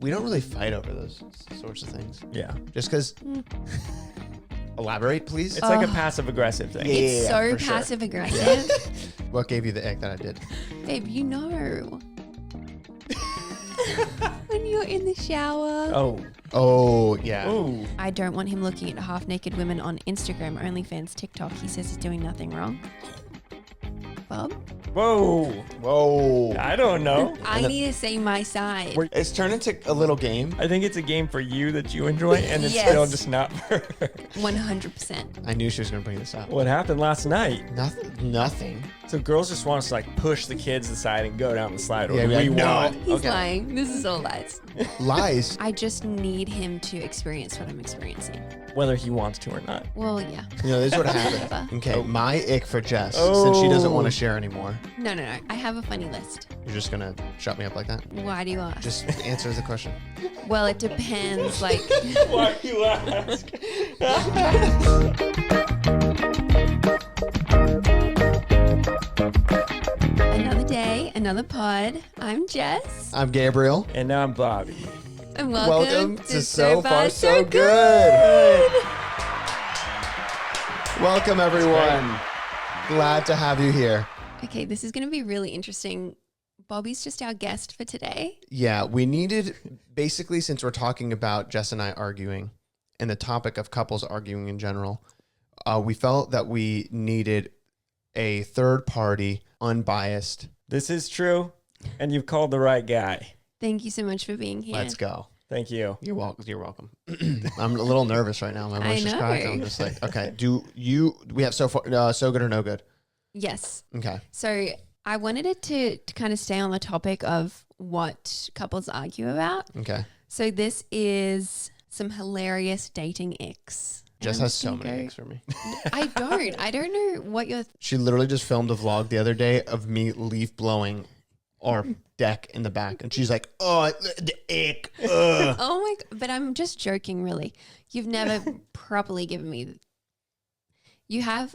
We don't really fight over those sorts of things. Yeah. Just because. Elaborate, please. It's like a passive-aggressive thing. Yeah, so for sure. passive-aggressive. What gave you the ick that I did? Babe, you know. When you're in the shower. Oh, yeah. Oh. I don't want him looking at half-naked women on Instagram, OnlyFans, TikTok. He says he's doing nothing wrong. Bob? Whoa. I don't know. I need to say my side. It's turned into a little game. I think it's a game for you that you enjoy, and it's Yes. still just not for her. 100%. I knew she was going to bring this up. What happened last night? Nothing. So girls just want us to like push the kids aside and go down the slide. Yeah, Or we we know want. it. He's Okay. lying. This is all lies. Lies. I just need him to experience what I'm experiencing. Whether he wants to or not. Well, yeah. You know, this is what Whatever. happened. Okay, my ick for Jess, since she doesn't want Oh. to share anymore. No. I have a funny list. You're just going to shut me up like that? Why do you ask? Just answer the question. Well, it depends. Like, Why you ask? another day, another pod. I'm Jess. I'm Gabriel. And now I'm Bobby. And welcome to So Far So Good. Welcome, everyone. Glad to have you here. Okay, this is going to be really interesting. Bobby's just our guest for today. Yeah, we needed, basically, since we're talking about Jess and I arguing and the topic of couples arguing in general, we felt that we needed a third party, unbiased. This is true, and you've called the right guy. Thank you so much for being here. Let's go. Thank you. You're welcome. You're welcome. I'm a little nervous right now. My voice is know. cracked. I'm just like, okay. We have so far, so good or no good? Yes. Okay. So I wanted it to kind of stay on the topic of what couples argue about. Okay. So this is some hilarious dating icks. And Jess I'm has just so gonna many go- icks for me. I don't know what you're... She literally just filmed a vlog the other day of me leaf blowing our deck in the back. And she's like, oh, the ick. Ugh. Oh my... But I'm just joking, really. You've never properly given me... You have...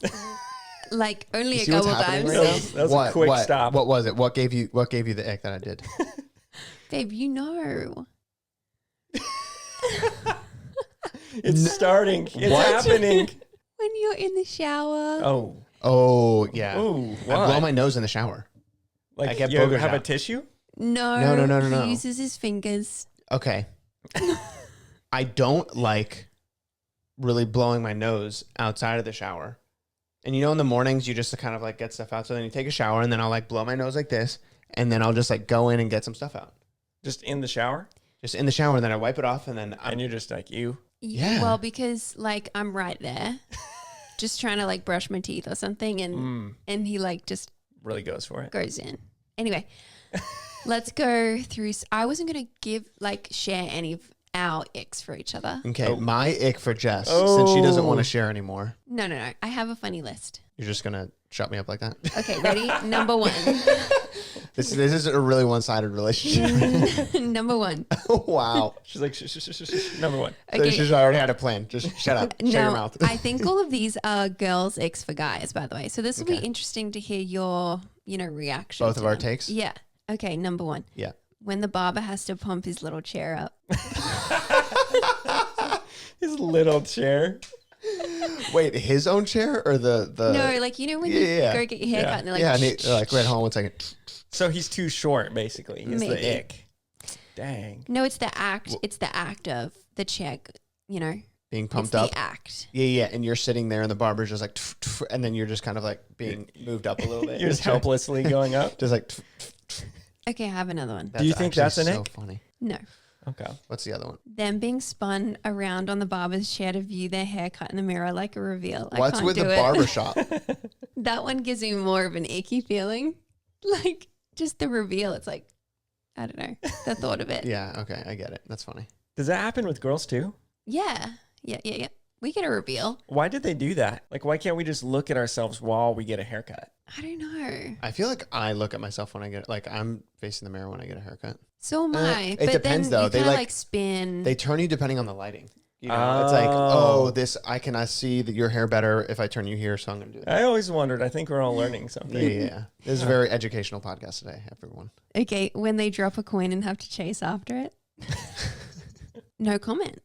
Like only You a see what's couple happening times. right now? That was a quick stop. What was it? What gave you the ick that I did? Babe, you know. It's starting. It's What? happening. When you're in the shower. Oh. Oh, yeah. Oh. I blow my nose in the shower. Like I get you boogers have a out. tissue? No. No. He uses his fingers. Okay. I don't like really blowing my nose outside of the shower. And you know, in the mornings, you just kind of like get stuff out. So then you take a shower and then I'll like blow my nose like this. And then I'll just like go in and get some stuff out. Just in the shower? Just in the shower. And then I wipe it off and then And you're just like, you? Yeah. Well, because like I'm right there, just trying to like brush my teeth or something, and he like just Really goes for it. goes in. Anyway, let's go through. I wasn't gonna share any of our icks for each other. Okay, my ick for Jess, since she doesn't want to share anymore. No. I have a funny list. You're just going to shut me up like that? Okay, ready? Number one. This is a really one-sided relationship. Number one. Wow. She's like, shh. Number one. So she's already had a plan. Just shut up. Shut your mouth. I think all of these are girls' icks for guys, by the way. So this will be interesting to hear your, reaction. Both to of our them. takes? Yeah. Okay, number one. Yeah. When the barber has to pump his little chair up. His little chair. Wait, his own chair or the No, like, when you go get your hair cut and they're like, yeah, and they're like, wait, hold on 1 second. So he's too short, basically. Is Maybe. the ick. Dang. No, it's the act. It's the act of the chair, Being pumped it's up. the act. Yeah, and you're sitting there and the barber's just like, and then you're just kind of like being moved up a little bit. You're just helplessly going up? Just like, Okay, I have another one. Do you think that's an so ick? funny. No. Okay. What's the other one? Them being spun around on the barber's chair to view their haircut in the mirror like a reveal. What's I can't with do the it. barber shop? That one gives me more of an icky feeling. Like, just the reveal. It's like, I don't know, the thought of it. Yeah, okay, I get it. That's funny. Does that happen with girls too? Yeah. We get a reveal. Why did they do that? Like, why can't we just look at ourselves while we get a haircut? I don't know. I feel like I look at myself when I get, like, I'm facing the mirror when I get a haircut. So am I. It depends, then though. You They, kinda, like- like spin. They turn you depending on the lighting. You know, it's like, oh, I cannot see that your hair better if I turn you here, so I'm going to do that. I always wondered. I think we're all learning something. Yeah. This is a very educational podcast today, everyone. Okay, when they drop a coin and have to chase after it. No comment.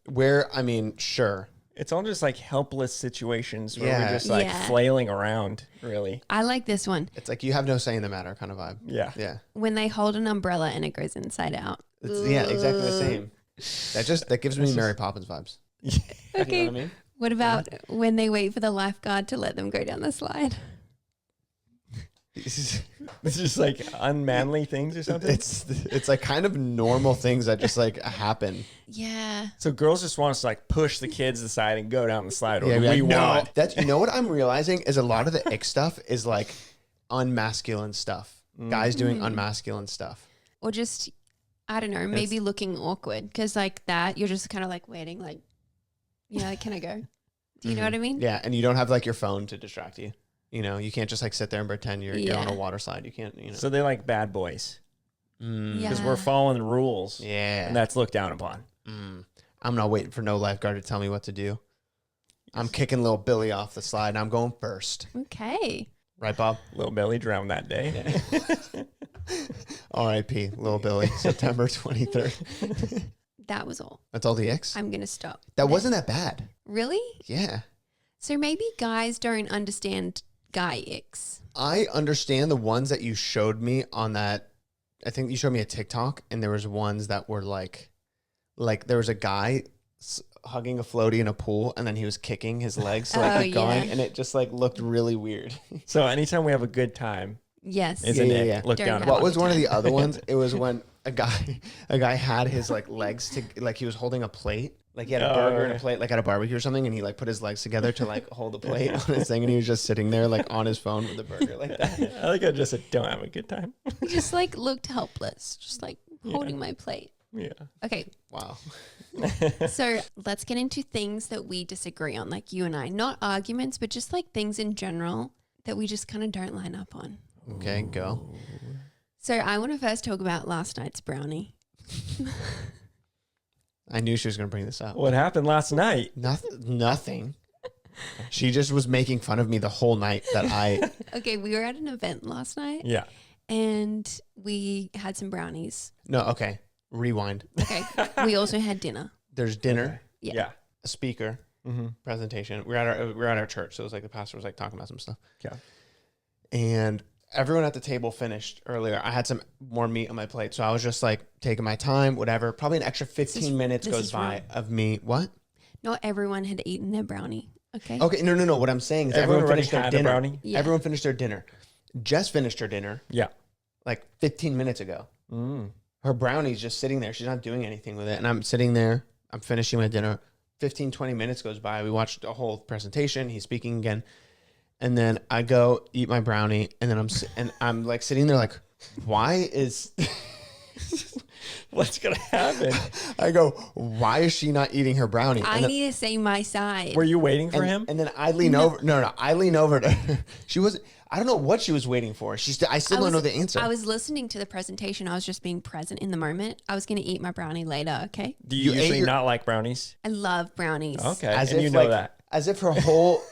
I mean, sure. It's all just like helpless situations where Yeah. we're just like Yeah. flailing around, really. I like this one. It's like you have no say in the matter kind of vibe. Yeah. Yeah. When they hold an umbrella and it goes inside out. Yeah, exactly the same. That gives me Mary Poppins vibes. Okay. You know what I mean? What about when they wait for the lifeguard to let them go down the slide? It's just like unmanly things or something. It's like kind of normal things that just like happen. Yeah. So girls just want us to like push the kids aside and go down the slide. Or Yeah, we no, want. that's what I'm realizing is a lot of the ick stuff is like unmasculine stuff. Guys doing unmasculine stuff. Or just, I don't know, maybe looking awkward. Because like that, you're just kind of like waiting, like, like, can I go? Do you know what I mean? Yeah, and you don't have like your phone to distract you. You know, you can't just like sit there and pretend you're on a water slide. You can't, So they like bad boys because we're Yeah. following the rules. Yeah. And that's looked down upon. I'm not waiting for no lifeguard to tell me what to do. I'm kicking little Billy off the slide and I'm going first. Okay. Right, Bob? Little Billy drowned that day. R.I.P. Little Billy, September 23rd. That was all. That's all the icks? I'm going to stop. That wasn't that bad. Really? Yeah. So maybe guys don't understand guy icks. I understand the ones that you showed me on that. I think you showed me a TikTok, and there was ones that were like there was a guy hugging a floaty in a pool, and then he was kicking his legs to like keep going, and it just like looked really weird. So anytime we have a good time, Yes. is an ick. Yeah. Look Don't down have upon. What was good one of time. the other ones? It was when a guy had his like legs to like he was holding a plate. Like he had a burger and a plate, like at a barbecue or something, and he like put his legs together to like hold the plate on his thing, and he was just sitting there like on his phone with the burger like that. I like I just said, don't have a good time. He just like looked helpless, just like holding my plate. Yeah. Okay. Wow. So let's get into things that we disagree on, like you and I. Not arguments, but just like things in general that we just kind of don't line up on. Okay, go. So I want to first talk about last night's brownie. I knew she was going to bring this up. What happened last night? Nothing. She just was making fun of me the whole night that I. Okay, we were at an event last night Yeah. and we had some brownies. No, okay. Rewind. Okay. We also had dinner. There's dinner, Yeah. a speaker, Mm-hmm. presentation. We're at our church, so it was like the pastor was like talking about some stuff. Yeah. And everyone at the table finished earlier. I had some more meat on my plate, so I was just like taking my time, whatever. Probably an extra 15 minutes this goes is by wrong. of me. What? Not everyone had eaten their brownie. Okay. Okay, no. What I'm saying is Everyone everyone already finished their had a dinner. brownie? Yeah. Everyone finished their dinner. Jess finished her dinner Yeah. like 15 minutes ago. Mm. Her brownie's just sitting there. She's not doing anything with it. And I'm sitting there. I'm finishing my dinner. 15, 20 minutes goes by. We watched a whole presentation. He's speaking again. And then I go eat my brownie. And then I'm like sitting there like, why is... What's gonna happen? I go, why is she not eating her brownie? I And then, need to say my side. Were you waiting for him? and then I lean over. No. I lean over to her. She wasn't... I don't know what she was waiting for. I still don't know the answer. I was listening to the presentation. I was just being present in the moment. I was going to eat my brownie later, okay? Do you You ate usually your- not like brownies? I love brownies. Okay. as and if you know like, that. As if her whole...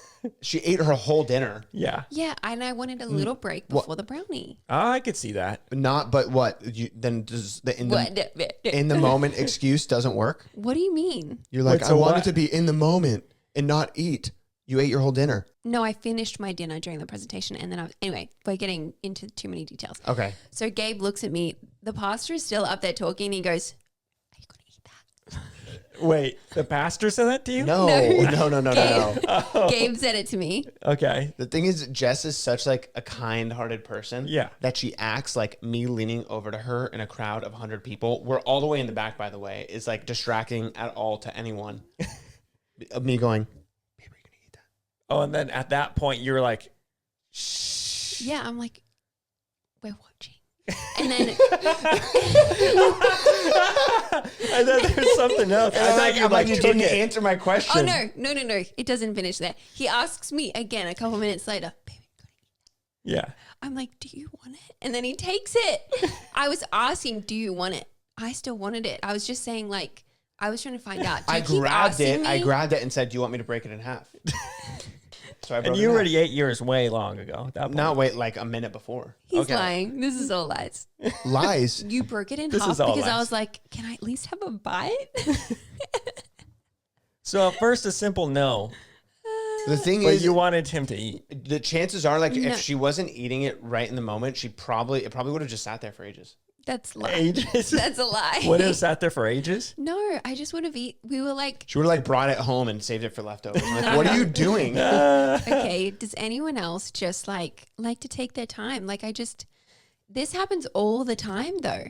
She ate her whole dinner. Yeah. Yeah, and I wanted a little break before the brownie. I could see that. Not, but what? Then does the in the What? moment excuse doesn't work? What do you mean? You're like, Wait, I so wanted what? to be in the moment and not eat. You ate your whole dinner. No, I finished my dinner during the presentation, and then anyway, we're getting into too many details. Okay. So Gabe looks at me. The pastor is still up there talking, and he goes, "Are you going to eat that?" Wait, the pastor said that to you? No. Gabe said it to me. Okay. The thing is, Jess is such like a kind-hearted person. Yeah. That she acts like me leaning over to her in a crowd of 100 people. We're all the way in the back, by the way. Is like distracting at all to anyone. Of me going, babe, are you gonna eat that? Oh, and then at that point, you're like, Yeah, I'm like, we're watching. And then and then there's something else. I thought you like you took didn't it. answer my question. oh no, it doesn't finish there. He asks me again a couple minutes later, baby, Yeah. I'm like, do you want it? And then he takes it. I was asking, do you want it? I still wanted it. I was just saying, like, I was trying to find out. Do you keep asking me? I grabbed it and said, do you want me to break it in half? So I broke And it you in half. already ate yours way long ago. At that point. Not wait like a minute before. He's Okay. lying. This is all lies. Lies. You broke it in This half is all because I lies. was like, can I at least have a bite? So at first, a simple no, The thing but is, you wanted him to eat. the chances are, like, No. if she wasn't eating it right in the moment, it probably would have just sat there for ages. That's a lie. Ages. That's a lie. Would have sat there for ages. No, I just would have we were like, She would have like brought it home and saved it for leftovers. I'm like, what are you doing? okay, does anyone else just like to take their time? Like this happens all the time though.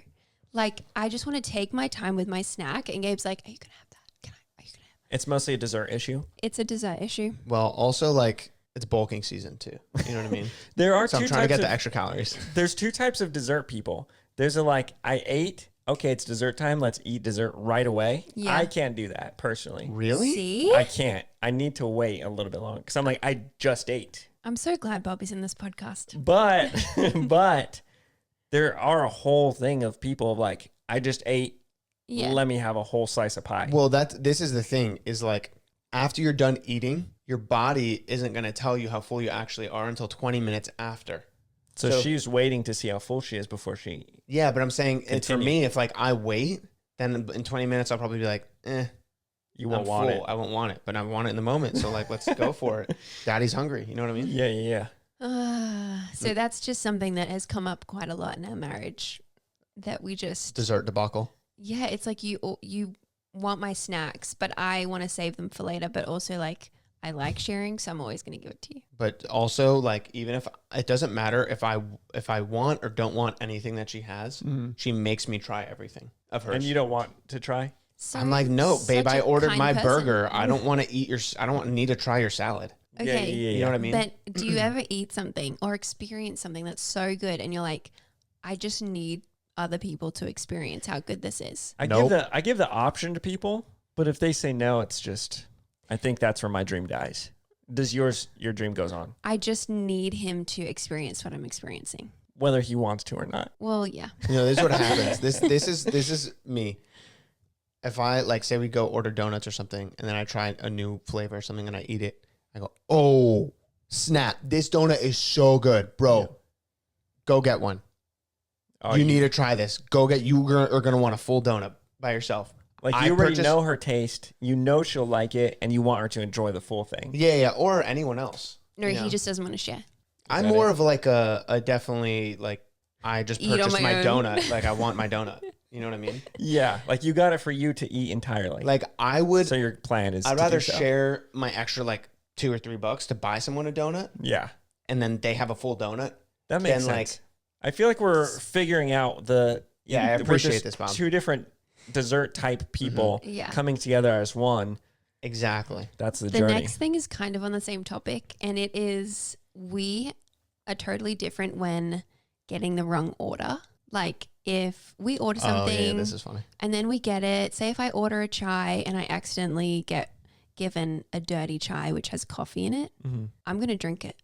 Like I just want to take my time with my snack and Gabe's like, are you going to have that? Are you going to have that? It's mostly a dessert issue. It's a dessert issue. Well, also like it's bulking season too. You know what I mean? There are So two I'm trying to types get of, the extra calories. There's two types of dessert people. There's a like, I ate. Okay, it's dessert time. Let's eat dessert right away. Yeah. I can't do that personally. Really? See? I can't. I need to wait a little bit longer because I'm like, I just ate. I'm so glad Bobby's in this podcast. But, but there are a whole thing of people of like, I just ate. Yeah. Let me have a whole slice of pie. Well, this is the thing is like after you're done eating, your body isn't going to tell you how full you actually are until 20 minutes after. So she's waiting to see how full she is before she. Yeah, but I'm saying it's for Continue. me, if like I wait, then in 20 minutes I'll probably be like, You I'm won't want full. it. I won't want it, but I want it in the moment. So like, let's go for it. Daddy's hungry. You know what I mean? Yeah. So that's just something that has come up quite a lot in our marriage that we just Dessert debacle. yeah, it's like you want my snacks, but I want to save them for later, but also like I like sharing, so I'm always going to give it to you. But also like, even if it doesn't matter if I want or don't want anything that she has, she makes me try everything of hers. And you don't want to try? So I'm like, no, babe, such I a ordered kind my person. burger. I don't want to eat I don't need to try your salad. Okay. Yeah. You know what I mean? But do you ever eat something or experience something that's so good and you're like, I just need other people to experience how good this is? I Nope. give the option to people, but if they say no, it's just, I think that's where my dream dies. Does your dream goes on, I just need him to experience what I'm experiencing. whether he wants to or not. Well, yeah. You know, this is what happens. This is me. If I like say we go order donuts or something and then I try a new flavor or something and I eat it, I go, oh, snap. This donut is so good, bro. Yeah. Go get one. Oh, you need to try this. Go get, you are going to want a full donut by yourself. like I you already purchased- know her taste. You know she'll like it, and you want her to enjoy the full thing. Yeah. Or anyone else. No, You he know? just doesn't want to share. I'm that more it? of like a definitely like, I just Eat on purchased my my own. donut. Like I want my donut. You know what I mean? Yeah, like you got it for you to eat entirely. Like I would, so your plan is. I'd to do rather so. share my extra like $2 or $3 to buy someone a donut Yeah, and then they have a full donut. that makes Then, sense. I feel like we're figuring out the. Yeah, I we're appreciate just this, Bob. Two different dessert type people Yeah. coming together as one. Exactly. That's the The journey. next thing is kind of on the same topic, and it is we are totally different when getting the wrong order. Like if we order something Oh, yeah, this is funny. and then we get it, say if I order a chai and I accidentally get given a dirty chai which has coffee in it, Mhm. I'm going to drink it.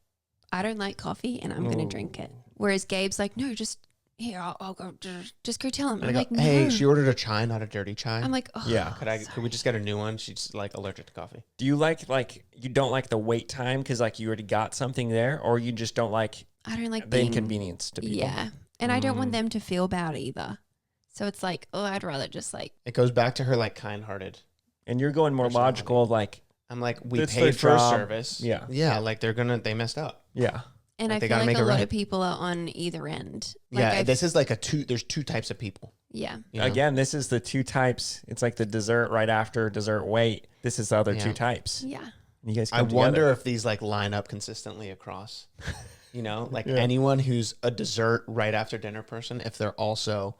I don't like coffee and I'm going to drink it. Whereas Gabe's like, no, just here, I'll go, just go tell him. And I'm I like, go, no. hey, she ordered a chai, not a dirty chai. I'm like, oh, Yeah. Could we just get a new one? She's like allergic to coffee. Do you like you don't like the wait time because like you already got something there, or you just don't like I don't like the being, inconvenience to people? yeah. And I don't want them to feel bad either. So it's like, oh, I'd rather just like, It goes back to her like kind-hearted. And you're going more Personality. logical, like I'm like, we That's paid their for a job. service. Yeah. Yeah, like they messed up. yeah, and Like, I they feel gotta like make a it lot right. of people are on either end. Like Yeah, I've- this is like there's two types of people. yeah. you know? Again, this is the two types. It's like the dessert right after dessert wait. This is the other Yeah. two types. Yeah. You guys I come wonder together. if these like line up consistently across. You know, like Yeah. anyone who's a dessert right after dinner person, if they're also,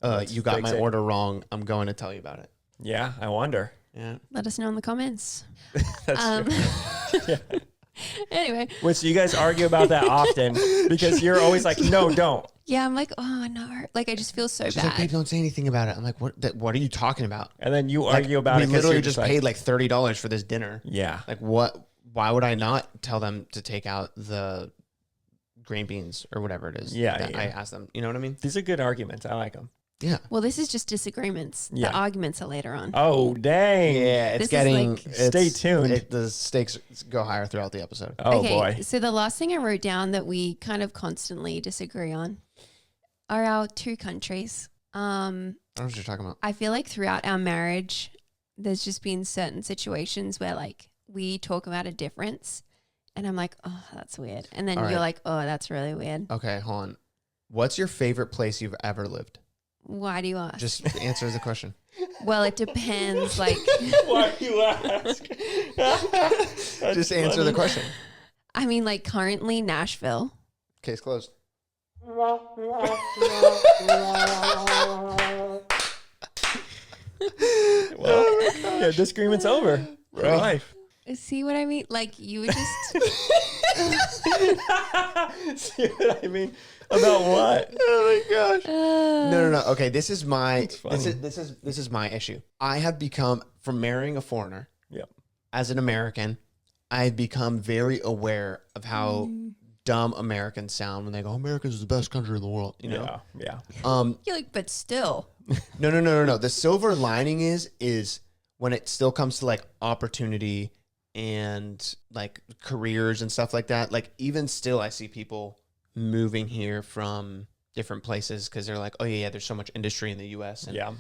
Let's you got fix my it. order wrong, I'm going to tell you about it. Yeah, I wonder. Yeah. Let us know in the comments. That's true. Anyway, Which you guys argue about that often because you're always like, no, don't. yeah, I'm like, oh no, like I just feel so She's bad. like, babe, don't say anything about it. I'm like, what are you talking about? And then you Like, argue about we it. 'cause literally you're just like, paid like $30 for this dinner. Yeah. Like why would I not tell them to take out the green beans or whatever it is Yeah, that yeah. I asked them? You know what I mean? These are good arguments. I like them. Yeah. Well, this is just disagreements. Yeah. The arguments are later on. Oh, dang. Yeah, it's This is getting. like- Stay tuned. The stakes go higher throughout the episode. Oh, okay, boy. so the last thing I wrote down that we kind of constantly disagree on are our two countries. I don't know what you're talking about. I feel like throughout our marriage, there's just been certain situations where like we talk about a difference and I'm like, oh, that's weird. And then All you're right. like, oh, that's really weird. Okay, hold on. What's your favorite place you've ever lived? Why do you ask? Just answer the question. Well, it depends. Like, Why do you ask? Just answer the question. I mean, like currently Nashville. Case closed. Well, yeah, disagreement's over. Real life. See what I mean? Like you would just See what I mean? About what? Oh my gosh. No. Okay, this is my funny. this is my issue. I have become, from marrying a foreigner, Yep. as an American, I've become very aware of how dumb Americans sound when they go, "America's the best country in the world." You know. Yeah. you're like, but still. No. The silver lining is when it still comes to like opportunity and like careers and stuff like that. Like even still, I see people moving here from different places because they're like, oh yeah, there's so much industry in the U.S. and Yeah.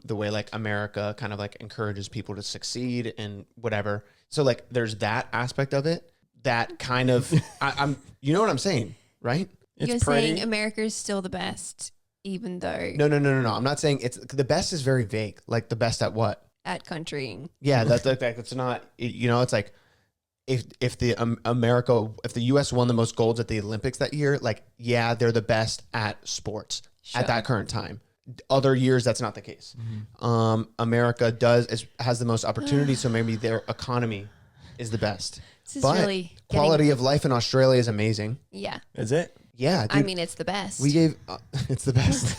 the way like America kind of like encourages people to succeed and whatever. So like there's that aspect of it that kind of I'm you know what I'm saying, right? It's You're pretty. saying America is still the best, even though No. I'm not saying it's the best is very vague. Like the best at what? at countrying. Yeah, that's not. You know, it's like if the if the U.S. won the most golds at the Olympics that year, like yeah, they're the best at sports Sure. at that current time. Other years, that's not the case. America has the most opportunity, so maybe their economy is the best. This is But really quality of life in Australia is amazing. Yeah. Is it? Yeah, dude. I mean, it's the best. We gave it's the best.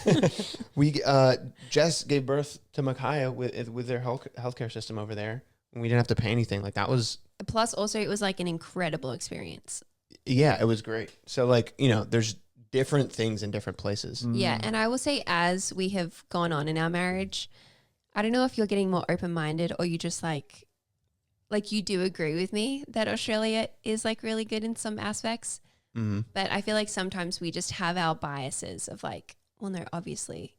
Jess gave birth to Micaiah with their healthcare system over there, and we didn't have to pay anything. Like that was Plus, also, it was like an incredible experience. yeah, it was great. So like there's different things in different places. Yeah. And I will say, as we have gone on in our marriage, I don't know if you're getting more open minded or you just like you do agree with me that Australia is like really good in some aspects. But I feel like sometimes we just have our biases of like, well, no, obviously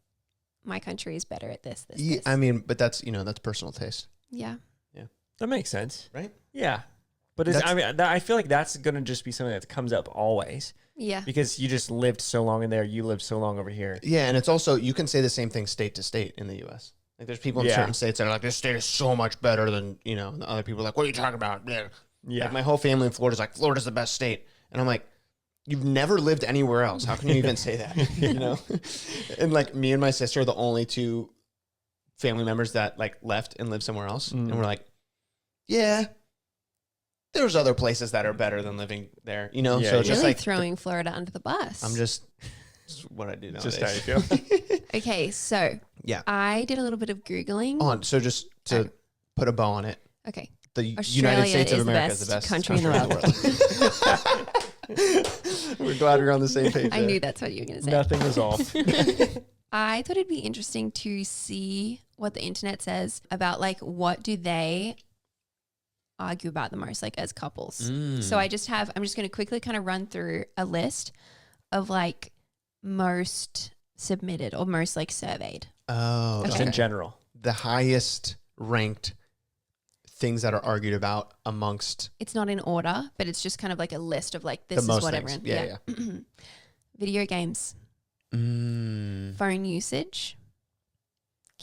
my country is better at this. Yeah, This. I mean, but that's that's personal taste, Yeah. That makes sense. right? Yeah. But I feel like that's going to just be something that comes up always Yeah. because you just lived so long in there. You lived so long over here. Yeah, and it's also you can say the same thing state to state in the U.S. Like there's people in Yeah. certain states that are like, this state is so much better than and other people are like, what are you talking about? Yeah. Yeah. Like my whole family in Florida is like, Florida's the best state, and I'm like, you've never lived anywhere else. How can you even say that? And like me and my sister are the only two family members that like left and lived somewhere else, and we're like, yeah, there's other places that are better than living there. Yeah, so it's Really just like throwing Florida under the bus. I'm just it's what I do nowadays. Just how you feel. Okay, so Yeah. I did a little bit of Googling. So just to Okay. put a bow on it, Okay. the Australia United States of is the America is the best best country in the world. We're glad we're on the same page. I there. knew that's what you were going to say. Nothing was off. I thought it'd be interesting to see what the internet says about like what do they argue about the most, like as couples. So I'm just going to quickly kind of run through a list of like most submitted or most like surveyed. Oh, Just Okay. in general. the highest ranked things that are argued about amongst It's not in order, but it's just kind of like a list of like this the is most what things. everyone. Yeah. Video games, phone usage,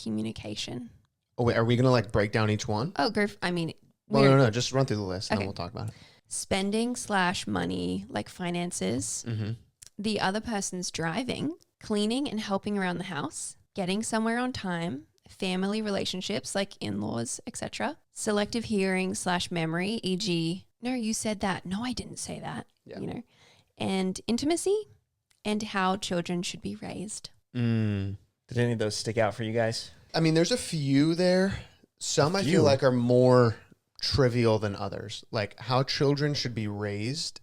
communication. Oh wait, are we gonna like break down each one? Oh, I mean, Well, we're no. Just run through the list and Okay. then we'll talk about it. spending/money, like finances, the other person's driving, cleaning and helping around the house, getting somewhere on time, family relationships like in-laws, etc. Selective hearing/memory, e.g., no, you said that. No, I didn't say that. Yeah. And intimacy and how children should be raised. Did any of those stick out for you guys? I mean, there's a few there. Some I few? feel like are more trivial than others. Like how children should be raised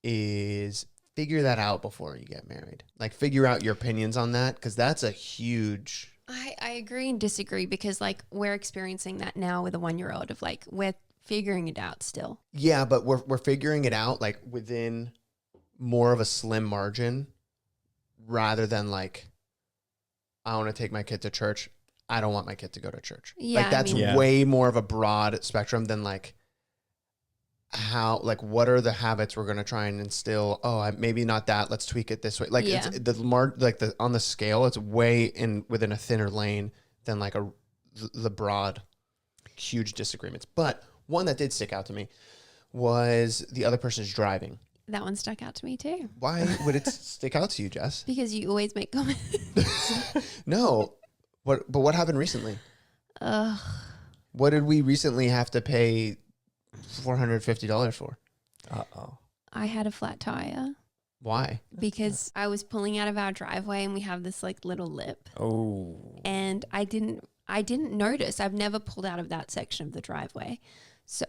is figure that out before you get married. Like figure out your opinions on that, because that's a huge. I agree and disagree because like we're experiencing that now with a 1-year-old of like we're figuring it out still. Yeah, but we're figuring it out like within more of a slim margin, rather than like, I want to take my kid to church. I don't want my kid to go to church. Yeah, like that's way more of a broad spectrum than like how, like, what are the habits we're going to try and instill? Oh, maybe not that. Let's tweak it this way. Like it's on the scale, it's way within a thinner lane than like the broad, huge disagreements. But one that did stick out to me was the other person's driving. That one stuck out to me too. Why would it stick out to you, Jess? Because you always make comments. No. But what happened recently? What did we recently have to pay $450 for? Uh-oh. I had a flat tire Why? because I was pulling out of our driveway and we have this like little lip. Oh. And I didn't notice. I've never pulled out of that section of the driveway. So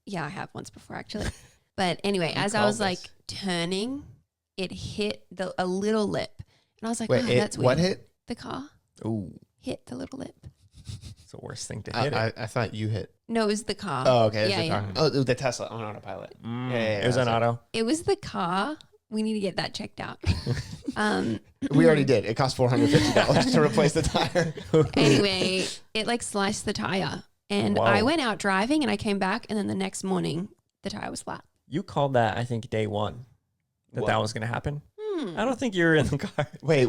yeah, I have once before actually. But anyway, as I was like turning, it hit a little lip. And I was like, Wait, that's weird. What hit? The car Oh. hit the little lip. It's the worst thing to hit it. I thought you hit. No, it was the car. Oh, okay. Yeah, The car. Oh, the Tesla on autopilot. It was an auto. It was the car. We need to get that checked out. We already did. It cost $450 to replace the tire. Anyway, it like sliced the tire. And Whoa. I went out driving and I came back and then the next morning the tire was flat. You called that, I think, day one, that was going to happen. I don't think you were in the car. Wait.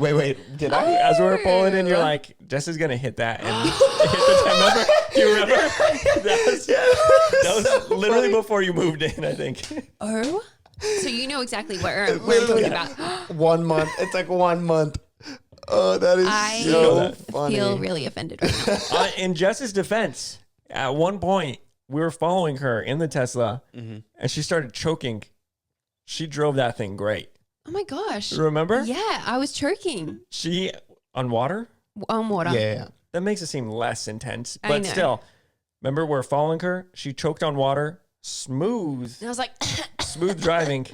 Did I? As we were pulling in, you're like, Jess is going to hit that and hit the time number. Do you remember? That was literally before you moved in, I think. Oh? So you know exactly what I'm talking about. 1 month. It's like 1 month. Oh, that is so funny. I feel really offended right now. In Jess's defense, at one point, we were following her in the Tesla and she started choking. She drove that thing great. Oh my gosh. Remember? Yeah, I was choking She, on water? on water. Yeah. That makes it seem less intense. I But know. still, remember we're following her. She choked on water. Smooth And I was like, driving.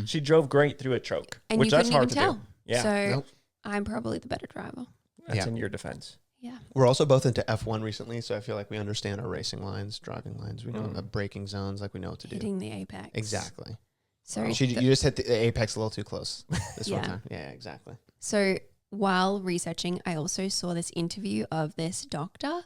She drove great through a choke, and which you that's couldn't hard even to tell. do. Yeah, So Nope. I'm probably the better driver. that's Yeah. in your defense. Yeah. We're also both into F1 recently, so I feel like we understand our racing lines, driving lines. We know the braking zones, like we know what to do. Hitting the apex. Exactly. So, You just hit the apex a little too close this one Yeah. time. Yeah, exactly. so while researching, I also saw this interview of this doctor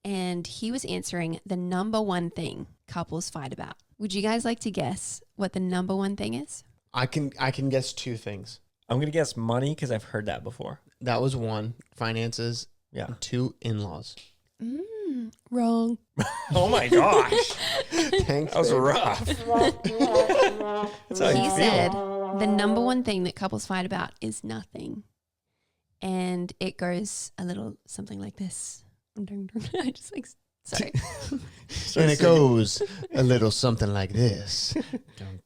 and he was answering the number one thing couples fight about. Would you guys like to guess what the number one thing is? I can guess two things. I'm going to guess money because I've heard that before. That was one, finances. Yeah. And two, in-laws. Wrong. Oh my gosh. Thanks. That was babe. rough. That's how He you said feel. the number one thing that couples fight about is nothing. And it goes a little something like this. I just like, sorry. And it goes a little something like this.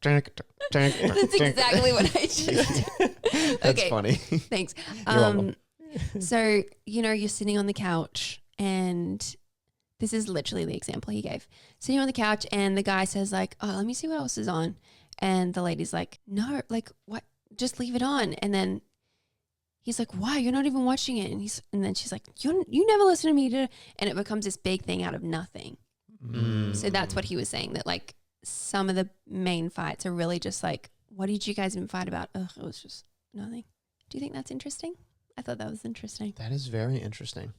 That's exactly what I just did. That's Okay. funny. Thanks. welcome. So, you're sitting on the couch and this is literally the example he gave. Sitting on the couch and the guy says like, oh, let me see what else is on. And the lady's like, no, like what? Just leave it on. And then he's like, why? You're not even watching it. And then she's like, you never listen to me. And it becomes this big thing out of nothing. So that's what he was saying, that like some of the main fights are really just like, what did you guys even fight about? Ugh, it was just nothing. Do you think that's interesting? I thought that was interesting. That is very interesting.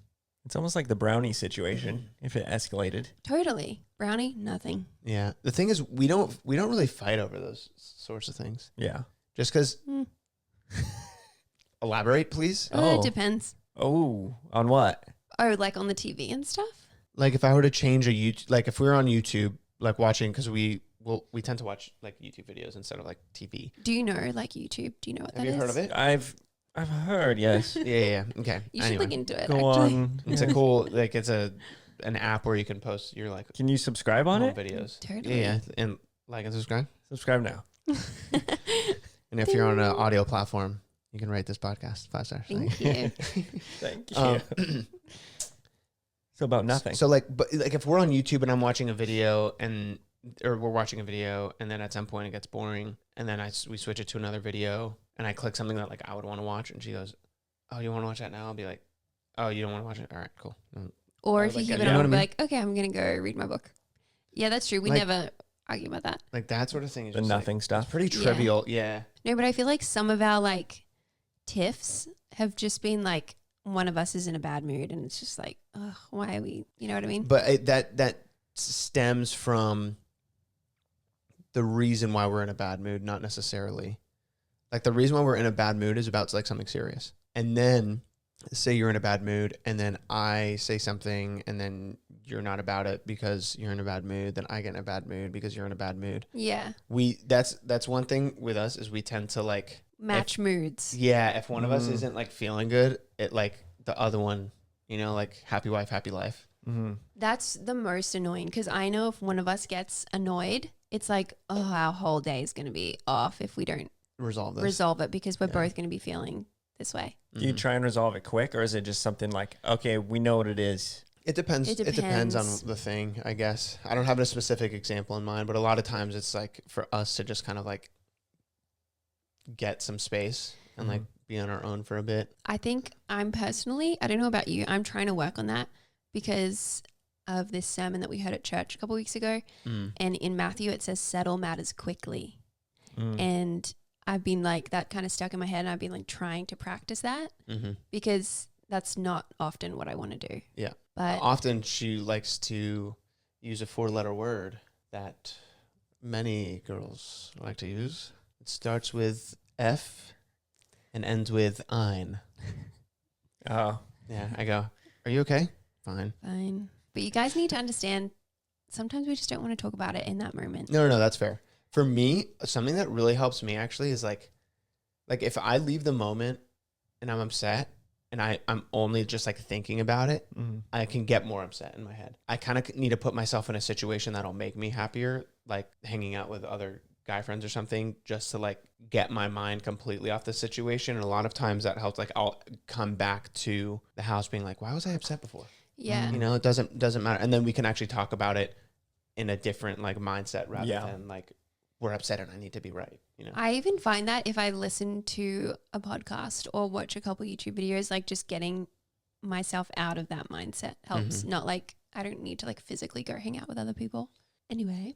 It's almost like the brownie situation if it escalated. Totally. Brownie, nothing. Yeah. The thing is, we don't really fight over those sorts of things. Yeah. Just because. Elaborate, please. It depends. Oh, on what? Oh, like on the TV and stuff? Like if I were to change a YouTube, like if we were on YouTube, like watching, because we tend to watch like YouTube videos instead of like TV. Do you know like YouTube? Do you know what Have that you is? heard of it? I've heard, yes. Yeah. Okay. You should look into it. Go actually. on. It's a cool, like it's an app where you can post your like Can you subscribe on home it? videos. Totally. Yeah, and like and subscribe. Subscribe now. And if you're on an audio platform, you can rate this podcast 5 stars. Thank you. Thank you. So about nothing. So like, but like if we're on YouTube and I'm watching a video or we're watching a video and then at some point it gets boring and then we switch it to another video, and I click something that like I would want to watch, and she goes, "Oh, you want to watch that now?" I'll be like, "Oh, you don't want to watch it? All right, cool." Or Or if you like, keep you it know on, what I I'll be mean? like, okay, I'm gonna go read my book. Yeah, that's true. We Like- never argue about that. Like that sort of thing is The just nothing like, stuff. It's pretty Yeah. trivial. Yeah. No, but I feel like some of our like tiffs have just been like one of us is in a bad mood, and it's just like, ugh, why are we? You know what I mean? But that stems from the reason why we're in a bad mood, not necessarily. Like the reason why we're in a bad mood is about like something serious. And then say you're in a bad mood, and then I say something, and then you're not about it because you're in a bad mood. Then I get in a bad mood because you're in a bad mood. Yeah, That's one thing with us is we tend to like match moods. yeah. If one of us isn't like feeling good, it like the other one, you know, like happy wife, happy life. Mm-hmm. That's the most annoying because I know if one of us gets annoyed, it's like, oh, our whole day is going to be off if we don't Resolve this. resolve it because we're Yeah. both going to be feeling this way. Do you Mhm. try and resolve it quick, or is it just something like, okay, we know what it is? It depends. It It depends on depends. the thing, I guess. I don't have a specific example in mind, but a lot of times it's like for us to just kind of like get some space and like be on our own for a bit. I think I'm personally, I don't know about you, I'm trying to work on that because of this sermon that we heard at church a couple weeks ago. Mm. And in Matthew, it says, settle matters quickly. Mm. And I've been like, that kind of stuck in my head. And I've been like trying to practice that Mm-hmm. because that's not often what I want to do. Yeah. But Often she likes to use a 4-letter word that many girls like to use. It starts with F and ends with ein. Oh, Yeah, I go, are you okay? Fine. fine. But you guys need to understand, sometimes we just don't want to talk about it in that moment. No, that's fair. For me, something that really helps me actually is like if I leave the moment and I'm upset and I'm only just like thinking about it, I can get more upset in my head. I kind of need to put myself in a situation that'll make me happier, like hanging out with other guy friends or something, just to like get my mind completely off the situation. And a lot of times that helps. Like I'll come back to the house being like, why was I upset before? Yeah. You know, it doesn't matter. And then we can actually talk about it in a different like mindset rather Yeah. than like we're upset and I need to be right. You know, I even find that if I listen to a podcast or watch a couple YouTube videos, like just getting myself out of that mindset helps. Mhm. Not like I don't need to like physically go hang out with other people. Anyway,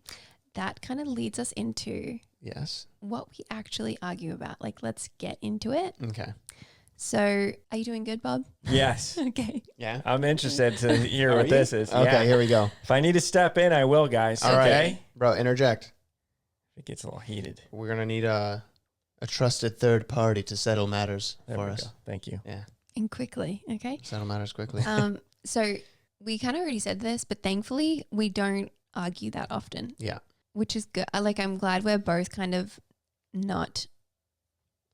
that kind of leads us into yes. what we actually argue about. Like, let's get into it. Okay. So, are you doing good, Bob? yes. Okay. Yeah. I'm interested to hear Are what you? this is. Okay. Yeah. Here we go. If I need to step in, I will, guys. All right, Okay. bro. Interject. It gets a little heated. We're gonna need a trusted third party to settle matters There for we us. go. Thank you. Yeah. And quickly. Okay. Settle matters quickly. So, we kind of already said this, but thankfully, we don't argue that often. Yeah. Which is good. I'm glad we're both kind of not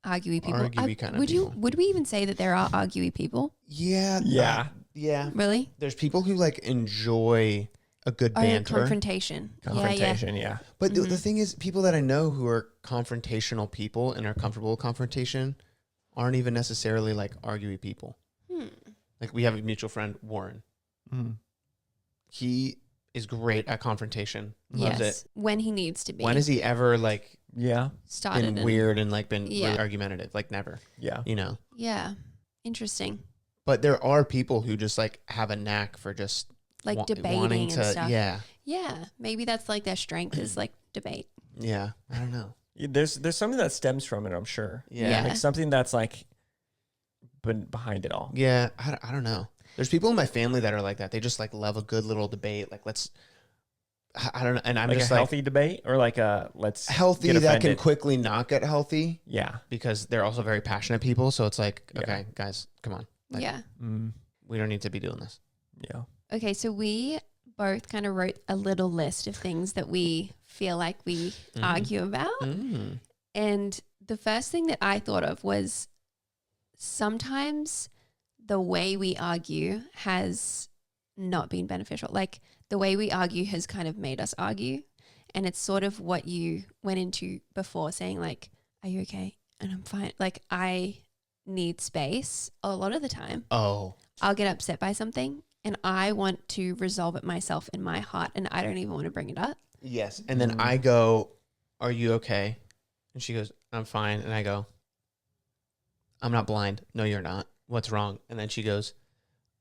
arguey people. Arguey kind of people. Would we even say that there are arguey people? Yeah. Yeah. Yeah. Really? There's people who like enjoy a good Oh, banter. confrontation. Confrontation. Yeah. But the Mhm. thing is, people that I know who are confrontational people and are comfortable with confrontation aren't even necessarily like arguey people. Yeah. Like we have a mutual friend, Warren. Mm. He is great at confrontation. Loves Yes. it. When he needs to be. When has he ever like Yeah. started? been weird and like been Yeah. really argumentative? Like never, Yeah. you know. Yeah. Interesting. But there are people who just like have a knack for just Like wanting debating and stuff. Yeah. Yeah. Maybe that's like their strength is like debate. Yeah. I don't know. There's something that stems from it, I'm sure. Yeah. Yeah. Like something that's like been behind it all. Yeah, I don't know. There's people in my family that are like that. They just like love a good little debate. Like let's, I don't know. And I'm Like just a like healthy debate, or like a let's healthy get that can offended. quickly not get healthy Yeah. because they're also very passionate people. So it's like, Yeah. okay, guys, come on. Like, yeah. We don't need to be doing this. Yeah. Okay. So we both kind of wrote a little list of things that we feel like we Mhm. argue about. Mm. And the first thing that I thought of was sometimes the way we argue has not been beneficial. Like the way we argue has kind of made us argue. And it's sort of what you went into before saying like, are you okay? And I'm fine. Like I need space a lot of the time. Oh, I'll get upset by something and I want to resolve it myself in my heart and I don't even want to bring it up. yes. And then Mm. I go, are you okay? And she goes, I'm fine. And I go, I'm not blind. No, you're not. What's wrong? And then she goes,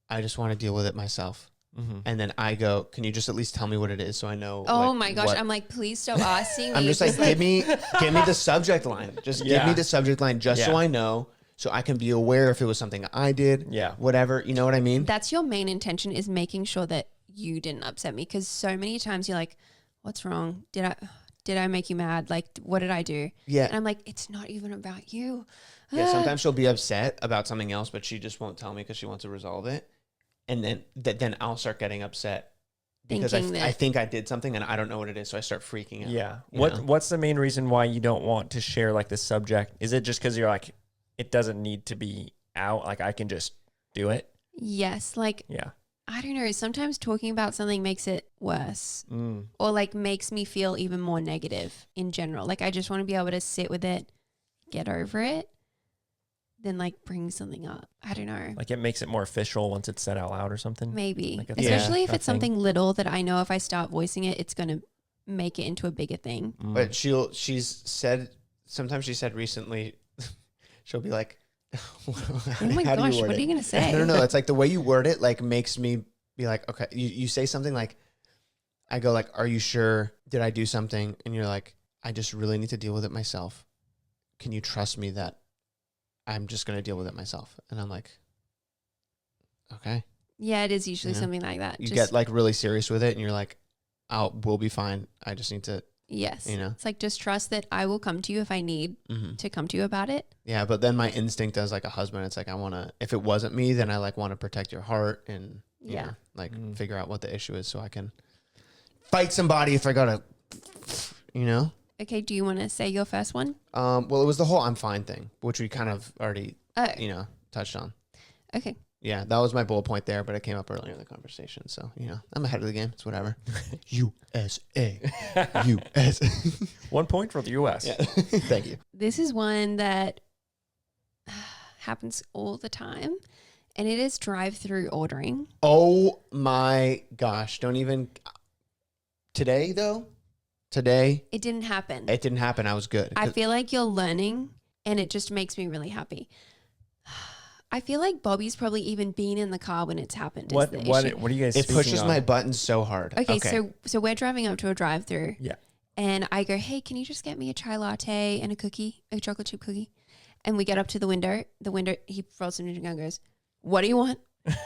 I just want to deal with it myself. Mm-hmm. And then I go, can you just at least tell me what it is so I know? Oh like, my gosh. what- I'm like, please stop asking me. I'm just like, give me the subject line. Just give me the subject line just so I know, so I can be aware if it was something I did. Yeah. Whatever. You know what I mean? That's your main intention, is making sure that you didn't upset me. Because so many times you're like, what's wrong? Did I make you mad? Like, what did I do? Yeah. And I'm like, it's not even about you. Yeah. Sometimes she'll be upset about something else, but she just won't tell me because she wants to resolve it. And then I'll start getting upset because I think I did something and I don't know what it is. So I start freaking out. Yeah. You know? What's the main reason why you don't want to share like the subject? Is it just because you're like, it doesn't need to be out? Like I can just do it? Yes. Like, Yeah. I don't know. Sometimes talking about something makes it worse Mm. or like makes me feel even more negative in general. Like I just want to be able to sit with it, get over it, then like bring something up. I don't know. Like it makes it more official once it's said out loud or something. Maybe. Like Especially if a it's something little that I know if I start voicing it, it's going to make it into a bigger thing. Mm. But sometimes she said recently, she'll be like, Oh my gosh, what are you going to say? No. It's like the way you word it, like makes me be like, okay, you say something like, I go like, are you sure? Did I do something? And you're like, I just really need to deal with it myself. Can you trust me that I'm just going to deal with it myself? And I'm like, okay. Yeah, it is usually You know? something like that. You get like really serious with it and you're like, we'll be fine. I just need to, yes. you know. It's like, just trust that I will come to you if I need to come to you about it. Yeah, but then my instinct as like a husband, it's like I want to. If it wasn't me, then I like want to protect your heart and you know, like figure out what the issue is so I can fight somebody if I gotta, you know. Okay, do you want to say your first one? Well, it was the whole I'm fine thing, which we kind of already, you know, touched on. Okay. Yeah, that was my bullet point there, but it came up earlier in the conversation. So, you know, I'm ahead of the game. It's whatever. USA. USA. 1 point for the U.S. Yeah. Thank you. This is one that happens all the time, and it is drive-through ordering. Oh my gosh. Don't even. Today, though? It didn't happen. It didn't happen. I was good. I feel like you're learning, and it just makes me really happy. I feel like Bobby's probably even been in the car when it's happened. What are you guys It speaking pushes on? my buttons so hard. Okay, so we're driving up to a drive-through. Yeah. And I go, hey, can you just get me a chai latte and a chocolate chip cookie? And we get up to the window. He rolls in and goes, what do you want?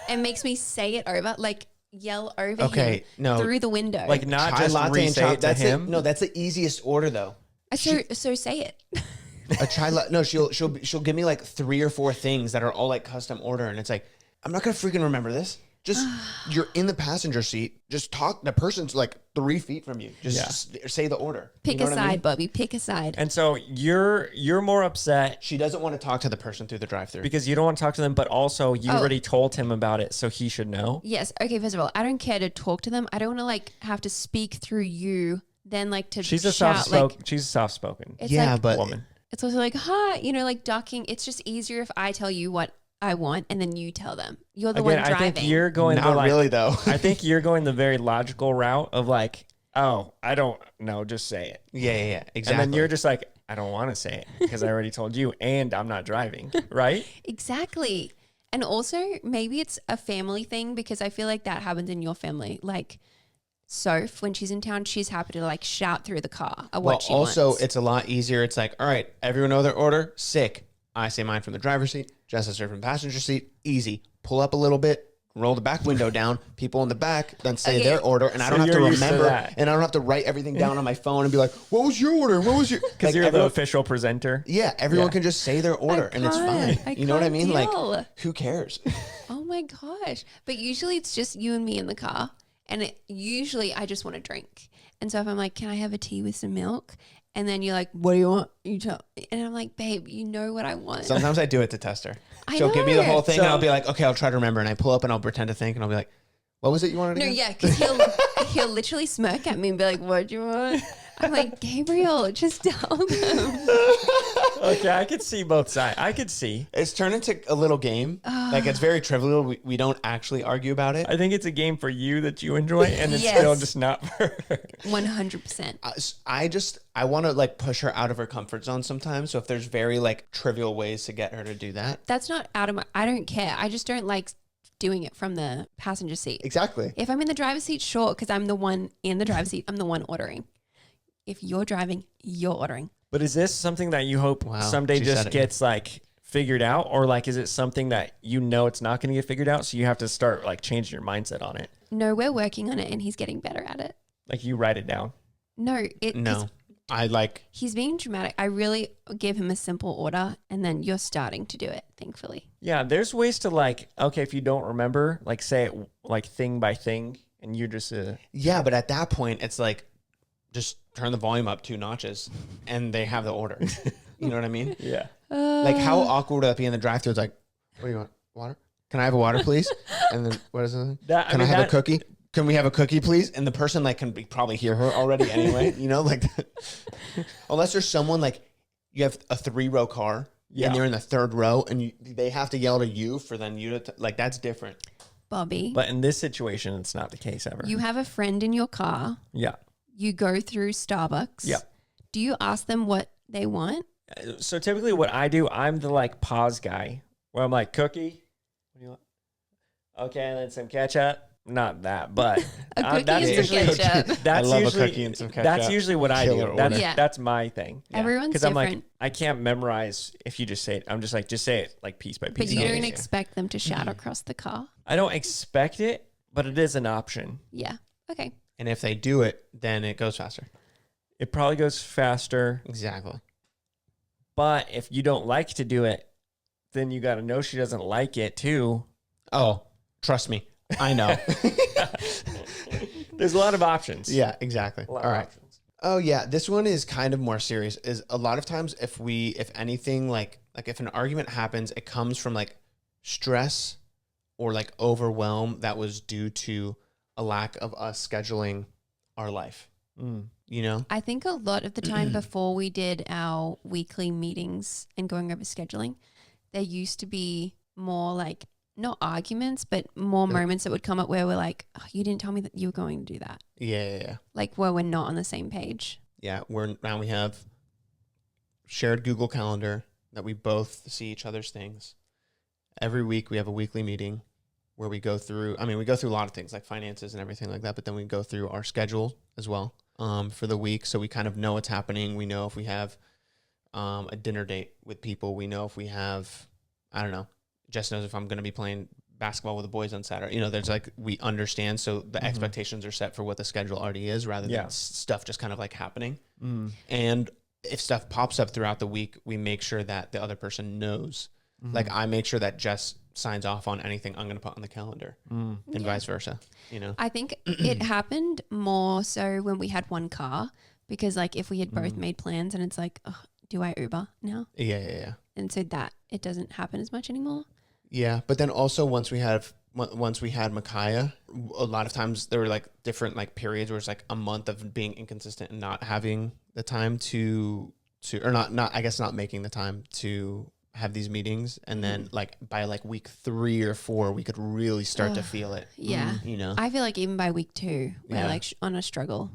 And makes me say it over, like yell over him through the window. Like not Chai just latte and re-say it to that's him? No, that's the easiest order though. So say it. A chai latte. No, she'll give me like 3 or 4 things that are all like custom order, and it's like I'm not gonna freaking remember this. Just you're in the passenger seat. Just talk. The person's like 3 feet from you. Just say the order. Pick you know a what side, I mean? Bobby. Pick a side. And so you're more upset She doesn't want to talk to the person through the drive-thru. because you don't want to talk to them, but also you already told him about it, so he should know. Yes. Okay. First of all, I don't care to talk to them. I don't want to like have to speak through you. Then like to She's a shout like she's a soft-spoken it's yeah, like, but woman. it's also like hi, you know, like ducking. It's just easier if I tell you what I want and then you tell them. You're the one driving. I think you're going not the, like, really though. I think you're going the very logical route of like, oh, I don't know, just say it. Yeah, exactly. And then you're just like, I don't want to say it because I already told you and I'm not driving, right? Exactly. And also maybe it's a family thing because I feel like that happens in your family. Like Soph, when she's in town, she's happy to like shout through the car at what she also wants. it's a lot easier. It's like, all right, everyone know their order. Sick. I say mine from the driver's seat. Jess says her from the passenger seat. Easy. Pull up a little bit. Roll the back window down. People in the back then say their order, and I don't have to you're used to remember, that. and I don't have to write everything down on my phone and be like, "What was your order? What was your?" Because you're the official presenter. Yeah, everyone can just say their order, and it's fine. I You know what I can't mean? deal. Like, who cares? Oh my gosh. But usually it's just you and me in the car. And usually I just want to drink. And so if I'm like, can I have a tea with some milk? And then you're like, what do you want? You tell. And I'm like, babe, you know what I want. Sometimes I do it to test her. I She'll give me the know. whole thing, and I'll be like, "Okay, I'll try to remember." And I pull up, and I'll pretend to think, and I'll be like, "What was it you wanted?" No, again? yeah, because he'll literally smirk at me and be like, what do you want? I'm like, Gabriel, just tell them. Okay, I could see both sides. I could see. It's turned into a little game. Like it's very trivial. We don't actually argue about it. I think it's a game for you that you enjoy, and it's Yes. still just not for her. 100%. I want to like push her out of her comfort zone sometimes. So if there's very like trivial ways to get her to do that. That's not out of my, I don't care. I just don't like doing it from the passenger seat. Exactly. If I'm in the driver's seat, sure, because I'm the one in the driver's seat. I'm the one ordering. If you're driving, you're ordering. But is this something that you hope someday she just said it. gets like figured out, or like is it something that you know it's not going to get figured out, so you have to start like changing your mindset on it? No, we're working on it, and he's getting better at it. Like you write it down. No, No, I like. he's being dramatic. I really give him a simple order, and then you're starting to do it, thankfully. Yeah, there's ways to like, okay, if you don't remember, like say it like thing by thing, and you're just Yeah, but at that point, it's like just turn the volume up 2 notches, and they have the order. You know what I mean? yeah. Like how awkward would that be in the drive-thru? It's like, what do you want? Water? Can I have a water, please? And then what is it? Can I have a cookie? Can we have a cookie, please? And the person like can probably hear her already anyway. You know, like unless there's someone like you have a 3-row car and they're in the 3rd row and they have to yell to you for then you to like that's different. Bobby, But in this situation, it's not the case ever. you have a friend in your car. Yeah. You go through Starbucks. Yeah. Do you ask them what they want? So typically what I do, I'm the like pause guy where I'm like, cookie, what do you want? Okay, and then some ketchup. Not that, but A cookie that's and some usually, ketchup. that's I love a usually, cookie and some That's ketchup. usually what I Killer do. That's, order. Yeah. that's my thing. Everyone's Because I'm different. like, I can't memorize if you just say it. I'm just like, just say it like piece by piece. But you Yeah, don't yeah, yeah. expect them to shout across the car. I don't expect it, but it is an option. Yeah. Okay. And if they do it, then it goes faster. It probably goes faster, Exactly. but if you don't like to do it, then you got to know she doesn't like it too. Oh, trust me. I know. There's a lot of options. Yeah, exactly. A lot All of right. options. Oh yeah, this one is kind of more serious. Is a lot of times if anything like if an argument happens, it comes from like stress or like overwhelm that was due to a lack of us scheduling our life. You know? I think a lot of the time before we did our weekly meetings and going over scheduling, there used to be more like not arguments, but more moments that would come up where we're like, oh, you didn't tell me that you were going to do that. Yeah. Like where we're not on the same page. Yeah, now we have shared Google Calendar that we both see each other's things. Every week we have a weekly meeting where we go through, we go through a lot of things like finances and everything like that, but then we go through our schedule as well for the week. So we kind of know what's happening. We know if we have a dinner date with people. We know if we have, I don't know, Jess knows if I'm going to be playing basketball with the boys on Saturday. You know, there's like, we understand. So the expectations are set for what the schedule already is rather than stuff just kind of like happening. And if stuff pops up throughout the week, we make sure that the other person knows. Like I make sure that Jess signs off on anything I'm going to put on the calendar and vice versa, you know? I think it happened more so when we had one car because like if we had both made plans and it's like, oh, do I Uber now? Yeah. And so that it doesn't happen as much anymore. Yeah, but then also once we had Micaiah, a lot of times there were like different like periods where it's like a month of being inconsistent and not having the time to or not making the time to have these meetings, and then like by like week 3 or 4 we could really start to feel it. Yeah. You know, I feel like even by week 2 we're Yeah. like on a struggle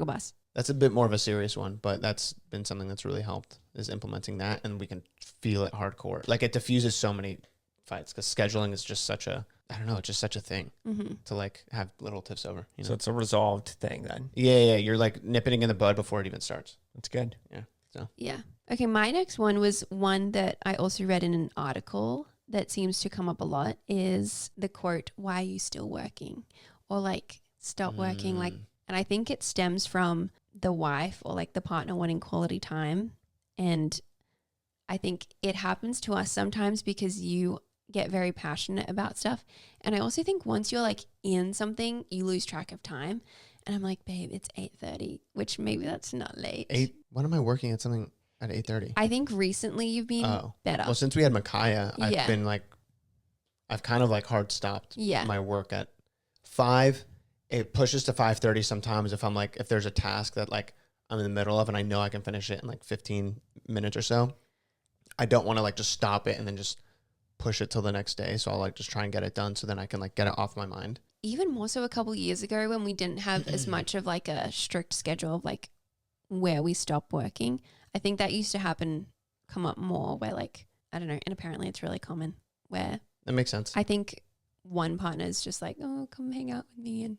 bus. that's a bit more of a serious one, but that's been something that's really helped is implementing that, and we can feel it hardcore. Like it diffuses so many fights because scheduling is just such a, I don't know, it's just such a thing to like have little tiffs over. You know? So it's a resolved thing then. Yeah. You're like nipping it in the bud before it even starts. That's good. Yeah. So Yeah. Okay, my next one was one that I also read in an article that seems to come up a lot is the quote, "Why are you still working?" Or like, "Stop working." Like, and I think it stems from the wife or like the partner wanting quality time. And I think it happens to us sometimes because you get very passionate about stuff. And I also think once you're like in something, you lose track of time. And I'm like, babe, it's 8:30, which maybe that's not late. when am I working at something at 8:30? I think recently you've been better. Well, since we had Micaiah, I've Yeah. been like, I've kind of like hard stopped Yeah. my work at 5. It pushes to 5:30 sometimes if I'm like, if there's a task that like I'm in the middle of and I know I can finish it in like 15 minutes or so, I don't want to like just stop it and then just push it till the next day. So I'll like just try and get it done so then I can like get it off my mind. Even more so a couple years ago when we didn't have as much of like a strict schedule of like where we stop working. I think that used to come up more where like, I don't know, and apparently it's really common where That makes sense. I think one partner is just like, oh, come hang out with me, and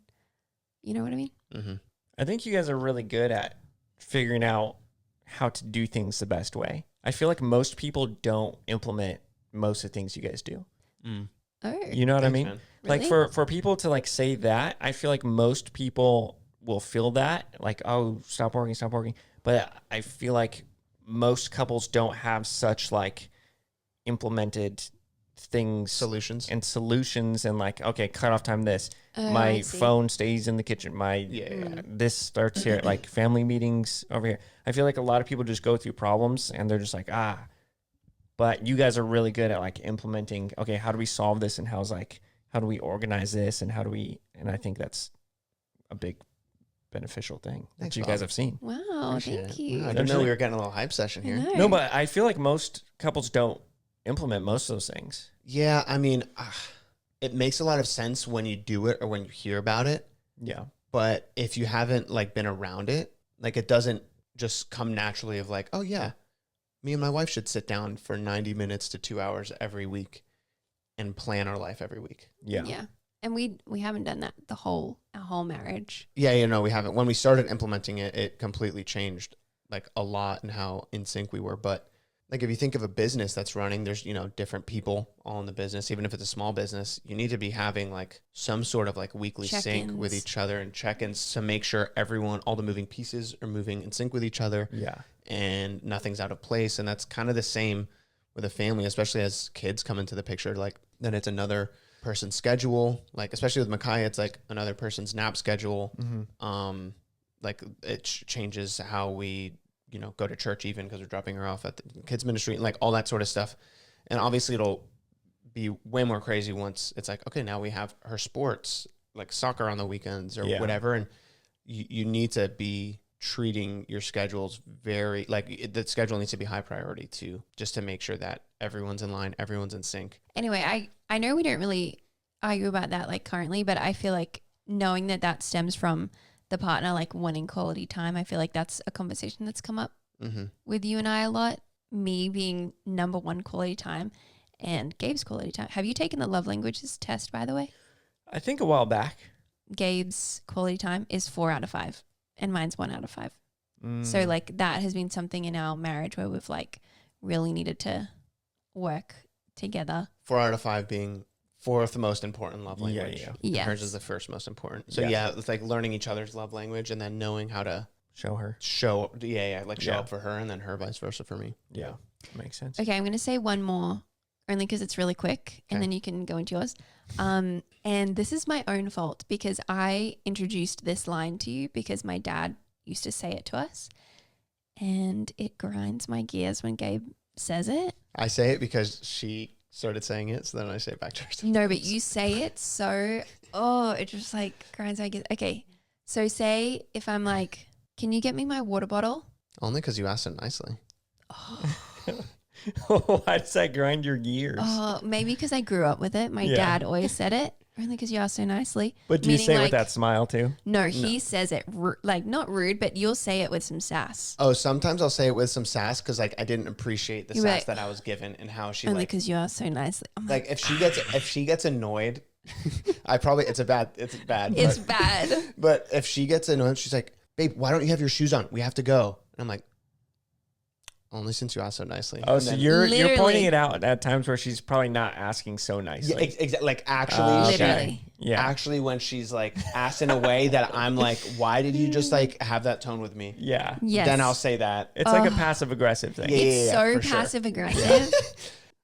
you know what I mean? Mm-hmm. I think you guys are really good at figuring out how to do things the best way. I feel like most people don't implement most of the things you guys do. Oh, You know what I Thanks, mean? man. Like Really? for people to like say that, I feel like most people will feel that like, oh, stop working. But I feel like most couples don't have such like implemented things Solutions. and like, okay, cut off time this. Oh, I My see. phone stays in the kitchen. Yeah. This starts here, like family meetings over here. I feel like a lot of people just go through problems and they're just like, but you guys are really good at like implementing, okay, how do we solve this? And how do we organize this? And and I think that's a big beneficial thing Thanks, that you Bob. guys have seen. Wow, Appreciate thank it. you. Wow, I Don't didn't you know we think- were getting a little hype session I here. know. No, but I feel like most couples don't implement most of those things. Yeah, I mean, it makes a lot of sense when you do it or when you hear about it. Yeah. But if you haven't like been around it, like it doesn't just come naturally of like, oh yeah, me and my wife should sit down for 90 minutes to 2 hours every week and plan our life every week. Yeah. Yeah. And we haven't done that our whole marriage. Yeah, we haven't. When we started implementing it, it completely changed like a lot and how in sync we were. But like if you think of a business that's running, there's, different people all in the business. Even if it's a small business, you need to be having like some sort of like weekly sync with Check-ins. each other and check-ins to make sure all the moving pieces are moving in sync with each other Yeah. and nothing's out of place. And that's kind of the same with a family, especially as kids come into the picture. Like then it's another person's schedule. Like especially with Micaiah, it's like another person's nap schedule. Mm-hmm. Like it changes how we go to church even because we're dropping her off at the kids ministry and like all that sort of stuff. And obviously it'll be way more crazy once it's like, okay, now we have her sports like soccer on the weekends or whatever. And you need to be treating your schedules very like the schedule needs to be high priority too, just to make sure that everyone's in line, everyone's in sync. Anyway, I know we don't really argue about that like currently, but I feel like knowing that stems from the partner like wanting quality time, I feel like that's a conversation that's come up with you and I a lot. Me being number one quality time and Gabe's quality time. Have you taken the love languages test, by the way? I think a while back. Gabe's quality time is 4 out of 5 and mine's 1 out of 5. Mm. So like that has been something in our marriage where we've like really needed to work together. 4 out of 5 being fourth most important love Yeah, language. yeah. Yes. Hers is the first most important. So Yeah. yeah, it's like learning each other's love language and then knowing how to Show her. show up Yeah. up for her and then her vice versa for me. Yeah. Makes sense. Okay, I'm going to say one more only because it's really quick and Okay. then you can go into yours. And this is my own fault because I introduced this line to you because my dad used to say it to us and it grinds my gears when Gabe says it. I say it because she started saying it, so then I say it back to her. No, but you say it so, it just like grinds my gears. Okay, so say if I'm like, can you get me my water bottle? Only because you asked it nicely. Why does that grind your gears? Oh, maybe because I grew up with it. My Yeah. dad always said it. Only because you asked so nicely. But do you Meaning, say it with like- that smile too? No, he says it like not rude, but you'll say it with some sass. Oh, sometimes I'll say it with some sass because like I didn't appreciate the You're sass right. that I was given and how she Only like because you asked so nicely. I'm like if she gets annoyed, it's bad. it's bad. But if she gets annoyed, she's like, "Babe, why don't you have your shoes on? We have to go." And I'm like, "Only since you asked so nicely." Oh, And so then- you're Literally. pointing it out at times where she's probably not asking so nicely. yeah, exactly. Like actually, Okay. Literally. Yeah. actually, when she's like asked in a way that I'm like, "Why did you just like have that tone with me?" Yeah. Yes. Then I'll say that. It's like a passive aggressive thing. Yeah. It's so for sure. passive aggressive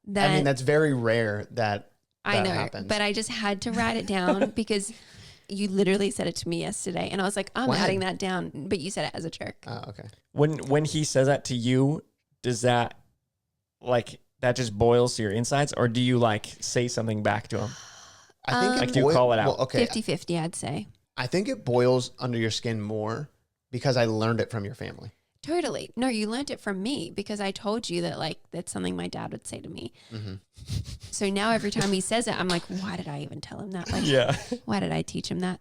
that I mean, that's very rare that I know, happens. but I just had to write it down because you literally said it to me yesterday, and I was like, I'm When? adding that down, but you said it as a joke. Oh, okay. When he says that to you, does that like that just boils to your insides, or do you like say something back to him? I think Like, do you call it out? Well, okay. 50-50, I'd say. I think it boils under your skin more because I learned it from your family. Totally. No, you learned it from me because I told you that like that's something my dad would say to me. So now every time he says it, I'm like, why did I even tell him that? Like, why did I teach him that?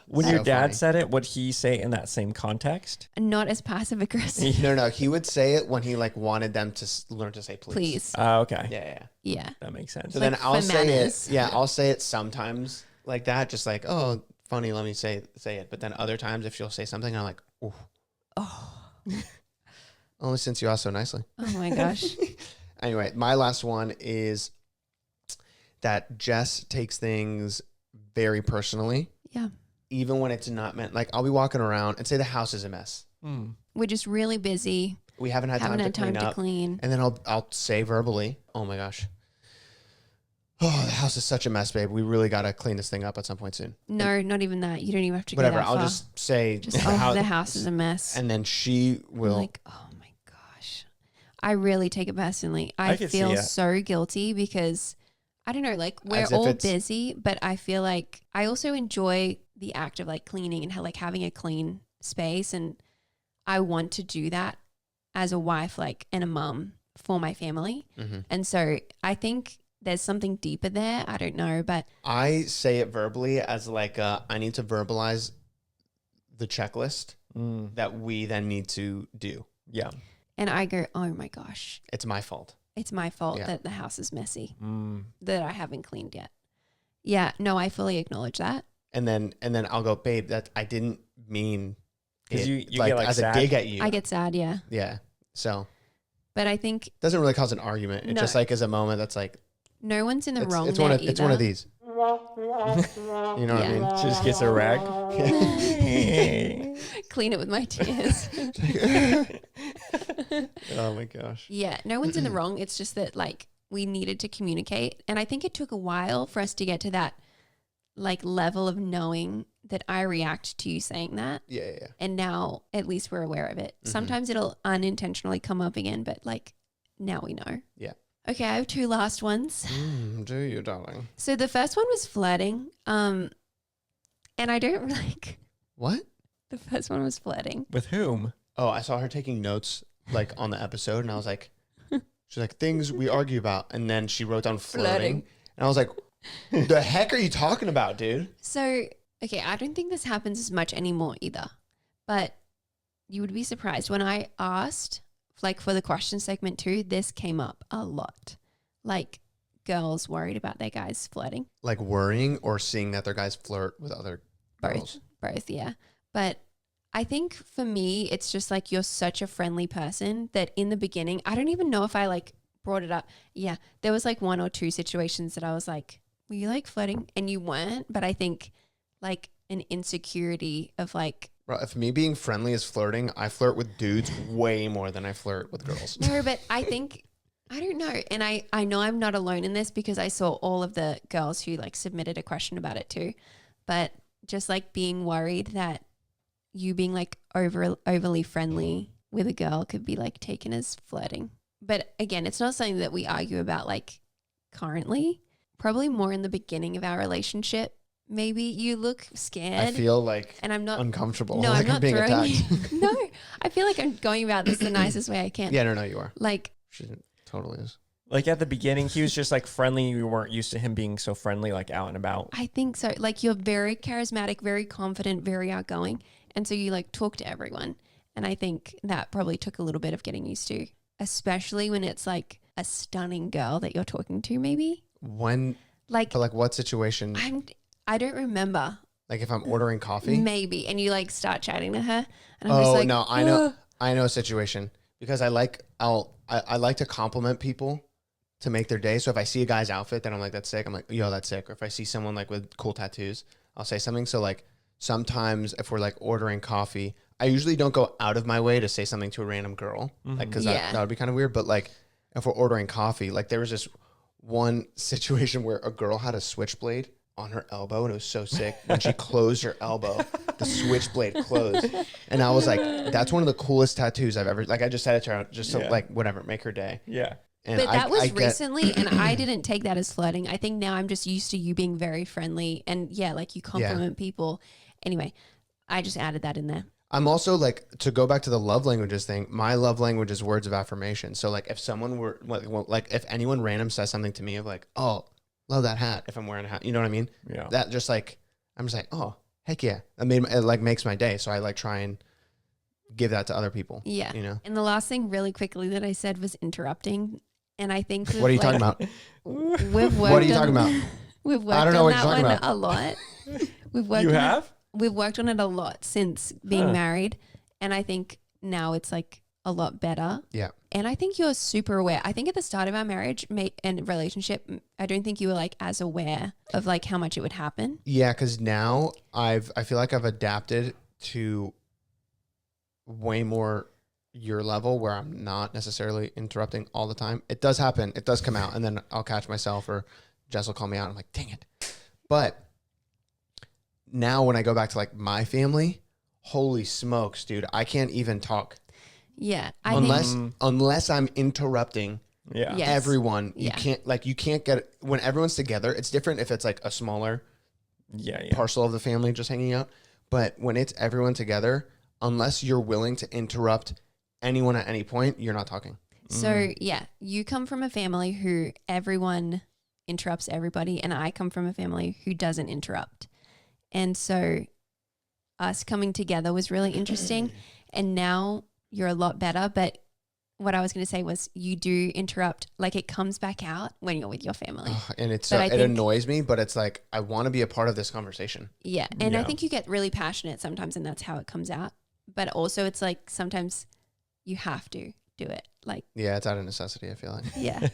When So your dad funny. said it, would he say it in that same context? Not as passive aggressive. No, he would say it when he like wanted them to learn to say please. Please. Okay. Yeah. Yeah. That makes sense. So Like then I'll for say manners. it. Yeah, I'll say it sometimes like that, just like, oh, funny, let me say it. But then other times, if she'll say something, I'm like, ooh. Oh. Only since you asked so nicely. Oh my gosh. Anyway, my last one is that Jess takes things very personally, Yeah. even when it's not meant. Like I'll be walking around and say the house is a mess. We're just really busy. We haven't had Haven't time had to clean time to up. clean. And then I'll say verbally, oh my gosh, oh, the house is such a mess, babe. We really got to clean this thing up at some point soon. No, not even that. You don't even have to Whatever. go that I'll far. just say, Just, oh, the house is a mess. and then she I'm will. like, oh my gosh. I really take it personally. I could feel see it. so guilty because I don't know, like we're As if all it's- busy, but I feel like I also enjoy the act of like cleaning and like having a clean space. And I want to do that as a wife, like, and a mum for my family. Mhm. And so I think there's something deeper there. I don't know, but I say it verbally as like, I need to verbalize the checklist that we then need to do. Yeah. and I go, oh my gosh, It's my fault. it's my fault Yeah. that the house is messy, Mm. that I haven't cleaned yet. Yeah, no, I fully acknowledge that. And then I'll go, babe, that I didn't mean 'Cause it, you like, get, like, as sad. a dig at you. I get sad, yeah. Yeah. So But I think it doesn't really cause an argument. It No. just like is a moment that's like, no one's in the it's, wrong it's there one of either. it's one of these. You know what I Yeah. mean? She just gets a rag. Clean it with my tears. Oh my gosh. Yeah, no one's in the wrong. It's just that like we needed to communicate. And I think it took a while for us to get to that like level of knowing that I react to you saying that. Yeah. And now at least we're aware of it. Sometimes it'll unintentionally come up again, but like now we know. Yeah. Okay, I have two last ones. Do you, darling? So the first one was flirting. And I don't like What? the first one was flirting. With whom? Oh, I saw her taking notes like on the episode, and I was like, she's like, things we argue about, and then she wrote down flirting, Flirting. and I was like, the heck are you talking about, dude? So, okay, I don't think this happens as much anymore either. But you would be surprised when I asked like for the question segment too, this came up a lot. Like girls worried about their guys flirting. Like worrying or seeing that their guys flirt with other girls. Both, yeah. But I think for me, it's just like you're such a friendly person that in the beginning, I don't even know if I like brought it up. Yeah, there was like one or two situations that I was like, were you like flirting? And you weren't. But I think like an insecurity of like, Bro, if me being friendly is flirting, I flirt with dudes way more than I flirt with girls. no, but I think, I don't know. And I know I'm not alone in this because I saw all of the girls who like submitted a question about it too. But just like being worried that you being like overly friendly with a girl could be like taken as flirting. But again, it's not something that we argue about like currently, probably more in the beginning of our relationship. Maybe you look scared. I feel like and I'm not uncomfortable. No, like I'm not being throwing attacked. you. No, I feel like I'm going about this the nicest way I can. Yeah, no, you are. Like, She totally is. Like at the beginning, he was just like friendly. We weren't used to him being so friendly, like out and about. I think so. Like you're very charismatic, very confident, very outgoing. And so you like talk to everyone. And I think that probably took a little bit of getting used to, especially when it's like a stunning girl that you're talking to maybe. When, Like, but like what situation? I don't remember. Like if I'm ordering coffee? Maybe. And you like start chatting to her. And I'm Oh just like, no, I know a situation because I like to compliment people to make their day. So if I see a guy's outfit that I'm like, that's sick, I'm like, yo, that's sick. Or if I see someone like with cool tattoos, I'll say something. So like sometimes if we're like ordering coffee, I usually don't go out of my way to say something to a random girl, like because Yeah. that would be kind of weird. But like if we're ordering coffee, like there was this one situation where a girl had a switchblade on her elbow and it was so sick. When she closed her elbow, the switchblade closed. And I was like, that's one of the coolest tattoos I've ever, like I just said it to her just to like, whatever, make her day. Yeah. And but that was I get- recently, and I didn't take that as flirting. I think now I'm just used to you being very friendly, and yeah, like you compliment people. Anyway, I just added that in there. I'm also like, to go back to the love languages thing, my love language is words of affirmation. So like if someone were like if anyone random says something to me of like, oh, love that hat, if I'm wearing a hat, you know what I mean? Yeah. That just like, I'm just like, oh, heck yeah. It like makes my day. So I like try and give that to other people. Yeah. You know? And the last thing really quickly that I said was interrupting. And I think What are you talking about? we've worked What are you talking about? We've worked I don't know on what you're that talking one about. a lot. We've worked You on have? It, we've worked on it a lot since being Huh. married. And I think now it's like a lot better. Yeah. And I think you're super aware. I think at the start of our marriage and relationship, I don't think you were like as aware of like how much it would happen. Yeah, because now I feel like I've adapted to way more your level where I'm not necessarily interrupting all the time. It does happen. It does come out, and then I'll catch myself or Jess will call me out. I'm like, dang it. But now when I go back to like my family, holy smokes, dude, I can't even talk Yeah. unless I'm interrupting Yeah. Yes. everyone. Yeah. You can't get when everyone's together. It's different if it's like a smaller Yeah. Yeah. parcel of the family just hanging out. But when it's everyone together, unless you're willing to interrupt anyone at any point, you're not talking. So yeah, you come from a family who everyone interrupts everybody, and I come from a family who doesn't interrupt. And so us coming together was really interesting. And now you're a lot better. But what I was going to say was you do interrupt, like it comes back out when you're with your family. And it's But I it think- annoys me, but it's like I want to be a part of this conversation. Yeah. And I Yeah. think you get really passionate sometimes, and that's how it comes out. But also it's like sometimes you have to do it. Like, Yeah, it's out of necessity, I feel like. yeah.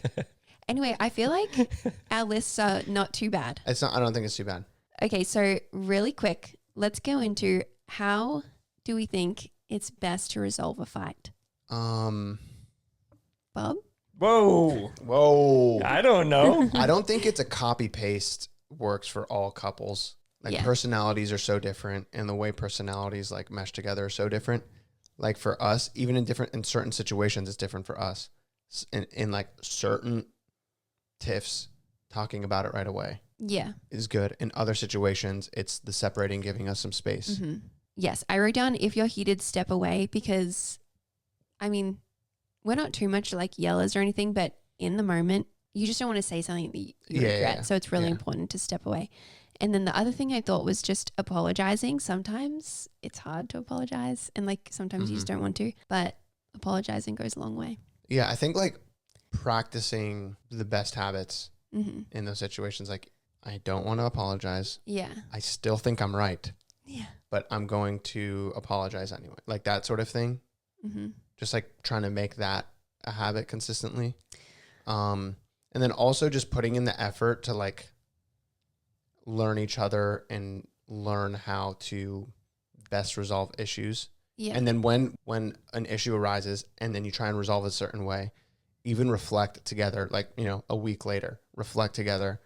Anyway, I feel like our lists are not too bad. It's not I don't think it's too bad. Okay, so really quick, let's go into how do we think it's best to resolve a fight? Um Bob? Whoa. Whoa. I don't know. I don't think it's a copy paste works for all couples. Like Yeah. personalities are so different, and the way personalities like mesh together are so different. Like for us, even in certain situations, it's different for us. In like certain tiffs, talking about it right away Yeah. is good. In other situations, it's the separating, giving us some space. hmm Yes, I wrote down if you're heated, step away because, I mean, we're not too much like yellers or anything, but in the moment, you just don't want to say something that you regret. Yeah. So it's really Yeah. important to step away. And then the other thing I thought was just apologizing. Sometimes it's hard to apologize, and like sometimes you just don't want to, but apologizing goes a long way. Yeah, I think like practicing the best habits hmm in those situations. Like, I don't want to apologize. Yeah. I still think I'm right, Yeah. but I'm going to apologize anyway. Like that sort of thing. hmm Just like trying to make that a habit consistently. And then also just putting in the effort to like learn each other and learn how to best resolve issues. Yeah. And then when an issue arises and then you try and resolve a certain way, even reflect together, like, you know, a week later, reflect together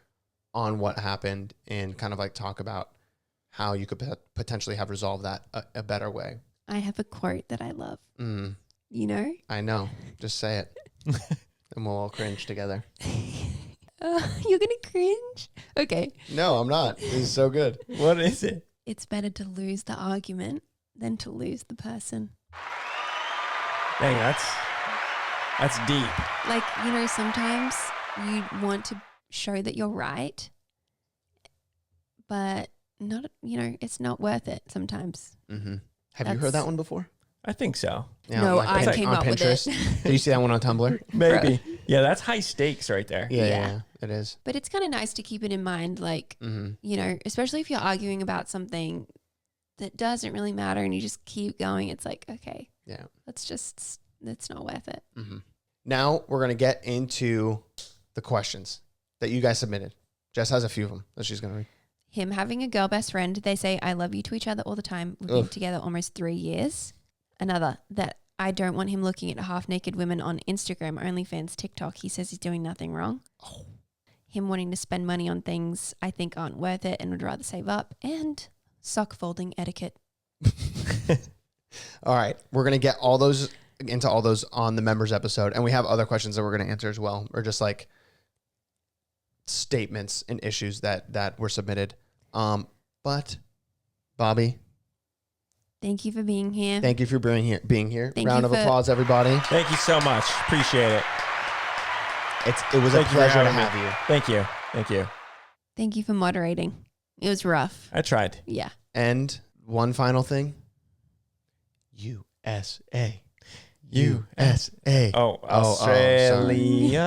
on what happened and kind of like talk about how you could potentially have resolved that a better way. I have a quote that I love. Mm, You know? I know. Just say it. And we'll all cringe together. You're going to cringe? Okay. No, I'm not. This is so good. What is it? It's better to lose the argument than to lose the person. Dang, that's deep. Like, you know, sometimes you want to show that you're right, but not, you know, it's not worth it sometimes. Mm-hmm. Have you heard That's- that one before? I think so. Yeah, No, like I on came up with Pinterest. it. Did you see that one on Tumblr? Maybe. Yeah, that's high stakes right there. Yeah, it is. But it's kind of nice to keep it in mind, like, Mm-hmm. you know, especially if you're arguing about something that doesn't really matter and you just keep going. It's like, okay, Yeah. it's not worth it. Mm-hmm. Now we're going to get into the questions that you guys submitted. Jess has a few of them that she's going to read. Him having a girl best friend, they say, I love you to each other all the time. We've been Ugh. together almost 3 years. Another, that I don't want him looking at half naked women on Instagram, OnlyFans, TikTok. He says he's doing nothing wrong. Oh. Him wanting to spend money on things I think aren't worth it and would rather save up. And sock folding etiquette. All right. We're going to get into all those on the members episode. And we have other questions that we're going to answer as well. Or just like statements and issues that were submitted. But Bobby, Thank you for being here. Thank you for being here. Thank Round you of for- applause, everybody. Thank you so much. Appreciate it. It was a Thank you for pleasure to having me. have you. Thank you. Thank you. Thank you for moderating. It was rough. I tried. Yeah. And one final thing. USA. USA. Oh, Australia.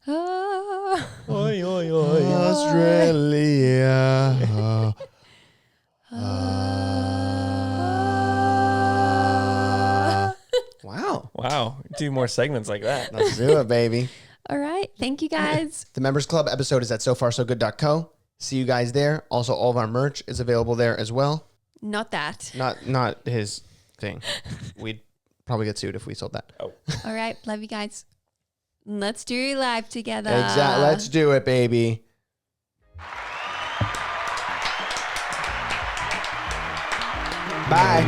Ah. Oi, oi, oi. Australia. Wow. Wow. Do more segments like that. Let's do it, baby. All right. Thank you guys. The Members Club episode is at sofarsogood.co. See you guys there. Also, all of our merch is available there as well. Not that. Not his thing. We'd probably get sued if we sold that. Oh. All right. Love you guys. Let's do live together. Exactly. Let's do it, baby. Bye.